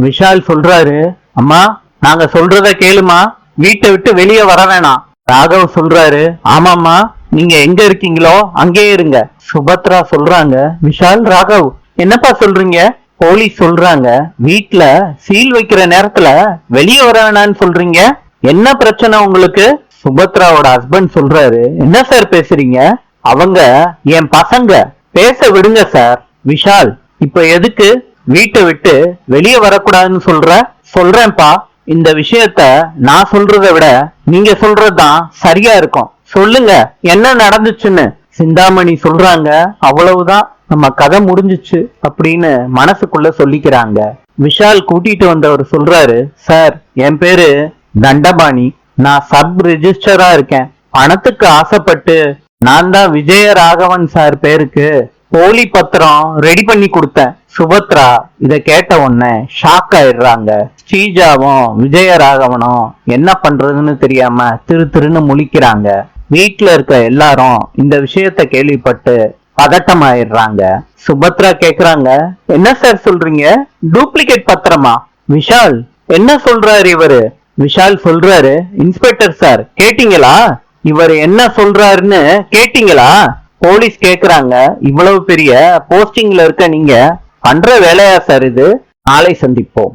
விஷால் சொல்றாரு, அம்மா நாங்க சொல்றத கேளுமா, வீட்டை விட்டு வெளியே வர வேணாம். ராகவ் சொல்றாரு, ஆமாம்மா நீங்க எங்க இருக்கீங்களோ அங்கே இருங்க. சுபத்ரா சொல்றாங்க, விஷால் ராகவ் என்னப்பா சொல்றீங்க? போலீஸ் சொல்றாங்க, வீட்ல சீல் வைக்கிற நேரத்துல வெளியே வர வேணான்னு சொல்றீங்க, என்ன பிரச்சனை உங்களுக்கு? சுபத்ராவோட ஹஸ்பண்ட் சொல்றாரு, என்ன சார் பேசுறீங்க? அவங்க என் பசங்க, பேச விடுங்க சார். விஷால், இப்ப எதுக்கு வீட்டை விட்டு வெளியே வரக்கூடாதுன்னு சொல்றேன்ப்பா. இந்த விஷயத்த நான் சொல்றதை விட நீங்க சொல்றதுதான் சரியா இருக்கும். சொல்லுங்க என்ன நடந்துச்சுன்னு. சிந்தாமணி சொல்றாங்க, அவ்வளவுதான் நம்ம கதை முடிஞ்சிச்சு அப்படின்னு மனசுக்குள்ள சொல்லிக்கிறாங்க. விஷால் கூட்டிட்டு வந்தவர் சொல்றாரு, சார் என் பேரு தண்டபாணி, நான் சப் ரிஜிஸ்டரா இருக்கேன். பணத்துக்கு ஆசைப்பட்டு நான் தான் விஜயராகவன் சார் பேருக்கு போலி பத்திரம் ரெடி பண்ணி கொடுத்தேன். சுபத்ரா இத கேட்ட உடனே ஷாக் ஆயிடுறாங்க. ஸ்ரீஜாவும் விஜயராகவனும் என்ன பண்றதுன்னு தெரியாம திருன்னு முழிக்கிறாங்க. வீட்டுல இருக்க எல்லாரும் இந்த விஷயத்த கேள்விப்பட்டு பதட்டமாயிடுறாங்க. சுபத்ரா கேக்குறாங்க, என்ன சார் சொல்றீங்க? டூப்ளிகேட் பத்திரமா? விஷால் என்ன சொல்றாரு இவரு? விஷால் சொல்றாரு, இன்ஸ்பெக்டர் சார் கேட்டீங்களா? இவர் என்ன சொல்றாருன்னு கேட்டீங்களா? போலீஸ் கேக்குறாங்க, இவ்வளவு பெரிய போஸ்டிங்ல இருக்க நீங்க பண்ற வேலையா சார் இது? நாளை சந்திப்போம்.